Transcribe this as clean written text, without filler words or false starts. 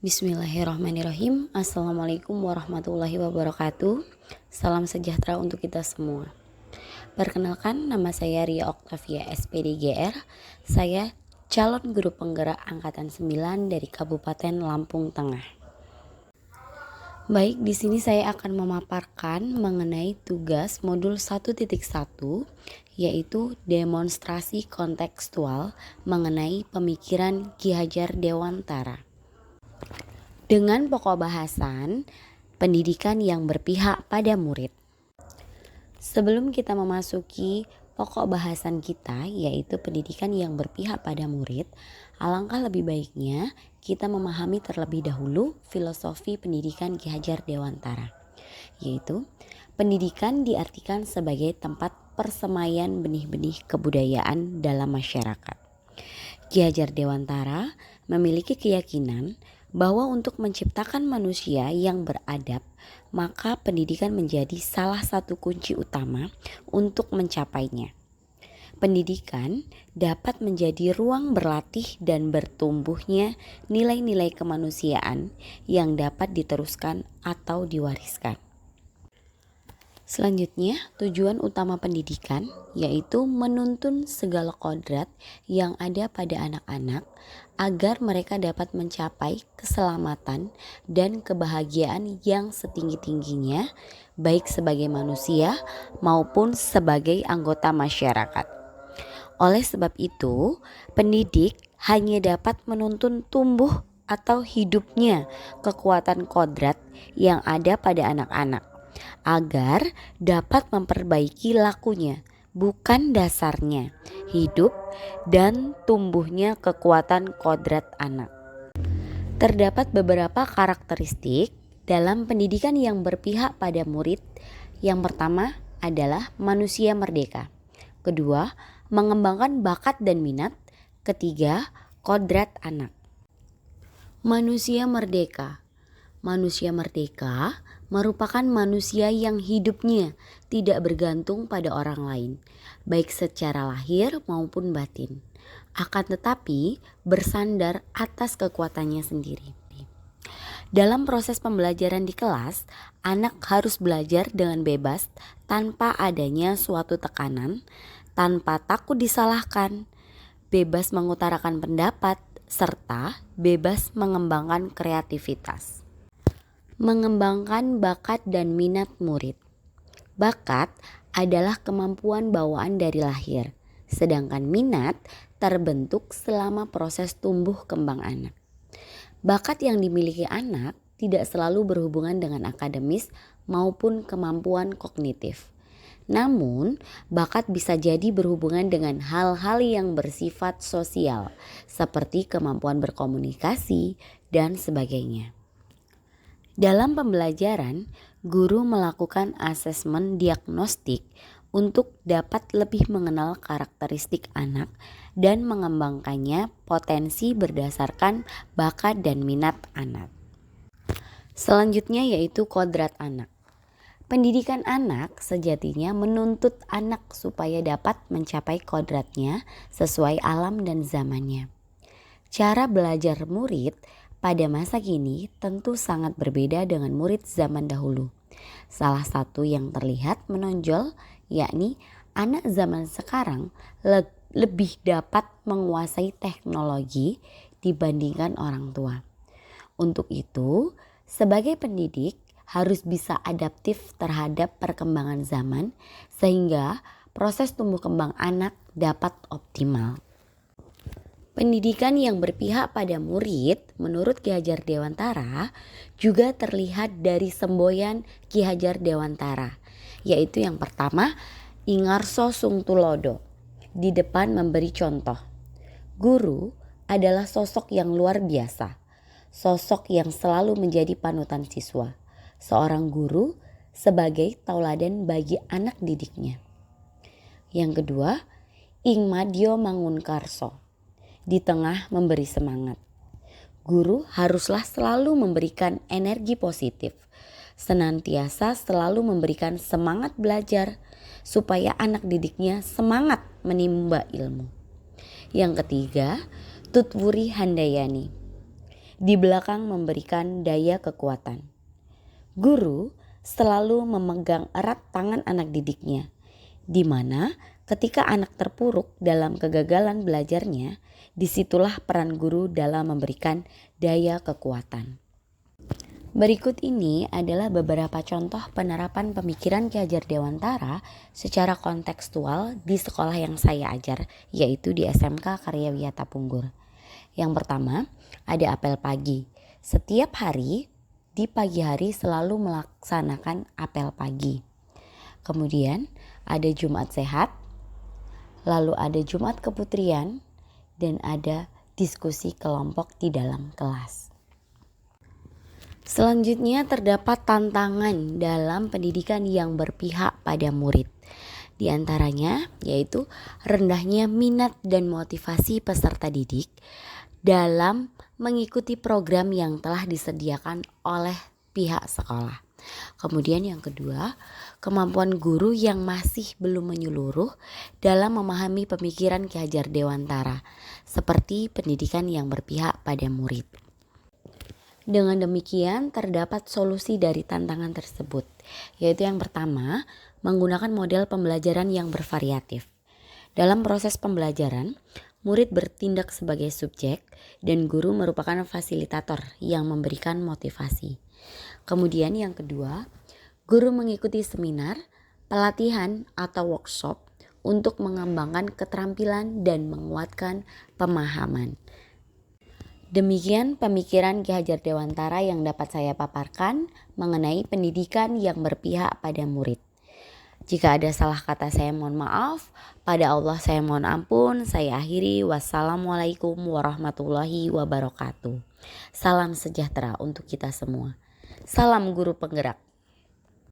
Bismillahirrahmanirrahim. Assalamualaikum warahmatullahi wabarakatuh. Salam sejahtera untuk kita semua. Perkenalkan, nama saya Ria Oktavia SPDGR. Saya calon guru penggerak angkatan 9 dari Kabupaten Lampung Tengah. Baik, di sini saya akan memaparkan mengenai tugas modul 1.1, yaitu demonstrasi kontekstual mengenai pemikiran Ki Hajar Dewantara. Dengan pokok bahasan pendidikan yang berpihak pada murid. Sebelum kita memasuki pokok bahasan kita, yaitu pendidikan yang berpihak pada murid, alangkah lebih baiknya kita memahami terlebih dahulu filosofi pendidikan Ki Hajar Dewantara, yaitu pendidikan diartikan sebagai tempat persemaian benih-benih kebudayaan dalam masyarakat. Ki Hajar Dewantara memiliki keyakinan bahwa untuk menciptakan manusia yang beradab, maka pendidikan menjadi salah satu kunci utama untuk mencapainya. Pendidikan dapat menjadi ruang berlatih dan bertumbuhnya nilai-nilai kemanusiaan yang dapat diteruskan atau diwariskan. Selanjutnya, tujuan utama pendidikan yaitu menuntun segala kodrat yang ada pada anak-anak agar mereka dapat mencapai keselamatan dan kebahagiaan yang setinggi-tingginya, baik sebagai manusia maupun sebagai anggota masyarakat. Oleh sebab itu, pendidik hanya dapat menuntun tumbuh atau hidupnya kekuatan kodrat yang ada pada anak-anak, agar dapat memperbaiki lakunya, bukan dasarnya, hidup dan tumbuhnya kekuatan kodrat anak. Terdapat beberapa karakteristik dalam pendidikan yang berpihak pada murid. Yang pertama adalah manusia merdeka. Kedua, mengembangkan bakat dan minat. Ketiga, kodrat anak. Manusia merdeka. Manusia merdeka merupakan manusia yang hidupnya tidak bergantung pada orang lain, baik secara lahir maupun batin, akan tetapi bersandar atas kekuatannya sendiri. Dalam proses pembelajaran di kelas, anak harus belajar dengan bebas tanpa adanya suatu tekanan, tanpa takut disalahkan, bebas mengutarakan pendapat, serta bebas mengembangkan kreativitas. Mengembangkan bakat dan minat murid. Bakat adalah kemampuan bawaan dari lahir, sedangkan minat terbentuk selama proses tumbuh kembang anak. Bakat yang dimiliki anak tidak selalu berhubungan dengan akademis maupun kemampuan kognitif. Namun, bakat bisa jadi berhubungan dengan hal-hal yang bersifat sosial, seperti kemampuan berkomunikasi dan sebagainya. Dalam pembelajaran, guru melakukan asesmen diagnostik untuk dapat lebih mengenal karakteristik anak dan mengembangkannya potensi berdasarkan bakat dan minat anak. Selanjutnya yaitu kodrat anak. Pendidikan anak sejatinya menuntut anak supaya dapat mencapai kodratnya sesuai alam dan zamannya. Cara belajar murid pada masa kini tentu sangat berbeda dengan murid zaman dahulu. Salah satu yang terlihat menonjol yakni anak zaman sekarang lebih dapat menguasai teknologi dibandingkan orang tua. Untuk itu, sebagai pendidik harus bisa adaptif terhadap perkembangan zaman sehingga proses tumbuh kembang anak dapat optimal. Pendidikan yang berpihak pada murid menurut Ki Hajar Dewantara juga terlihat dari semboyan Ki Hajar Dewantara, yaitu yang pertama Ingarso Sungtulodo, di depan memberi contoh. Guru adalah sosok yang luar biasa, sosok yang selalu menjadi panutan siswa. Seorang guru sebagai tauladan bagi anak didiknya. Yang kedua, Ingmadyo Mangunkarso, di tengah memberi semangat. Guru haruslah selalu memberikan energi positif, senantiasa selalu memberikan semangat belajar supaya anak didiknya semangat menimba ilmu. Yang ketiga, Tutwuri Handayani, di belakang memberikan daya kekuatan. Guru selalu memegang erat tangan anak didiknya, di mana ketika anak terpuruk dalam kegagalan belajarnya, disitulah peran guru dalam memberikan daya kekuatan. Berikut ini adalah beberapa contoh penerapan pemikiran Ki Hajar Dewantara secara kontekstual di sekolah yang saya ajar, yaitu di SMK Karya Wiyata Punggur. Yang pertama, ada apel pagi. Setiap hari, di pagi hari selalu melaksanakan apel pagi. Kemudian ada Jumat Sehat, lalu ada Jumat Keputrian, dan ada diskusi kelompok di dalam kelas. Selanjutnya terdapat tantangan dalam pendidikan yang berpihak pada murid. Di antaranya yaitu rendahnya minat dan motivasi peserta didik dalam mengikuti program yang telah disediakan oleh pihak sekolah. Kemudian yang kedua, kemampuan guru yang masih belum menyeluruh dalam memahami pemikiran Ki Hajar Dewantara, seperti pendidikan yang berpihak pada murid. Dengan demikian terdapat solusi dari tantangan tersebut, yaitu yang pertama, menggunakan model pembelajaran yang bervariatif. Dalam proses pembelajaran, murid bertindak sebagai subjek dan guru merupakan fasilitator yang memberikan motivasi. Kemudian yang kedua, guru mengikuti seminar, pelatihan atau workshop untuk mengembangkan keterampilan dan menguatkan pemahaman. Demikian pemikiran Ki Hajar Dewantara yang dapat saya paparkan mengenai pendidikan yang berpihak pada murid. Jika ada salah kata saya mohon maaf, pada Allah saya mohon ampun. Saya akhiri, wassalamualaikum warahmatullahi wabarakatuh. Salam sejahtera untuk kita semua. Salam guru penggerak.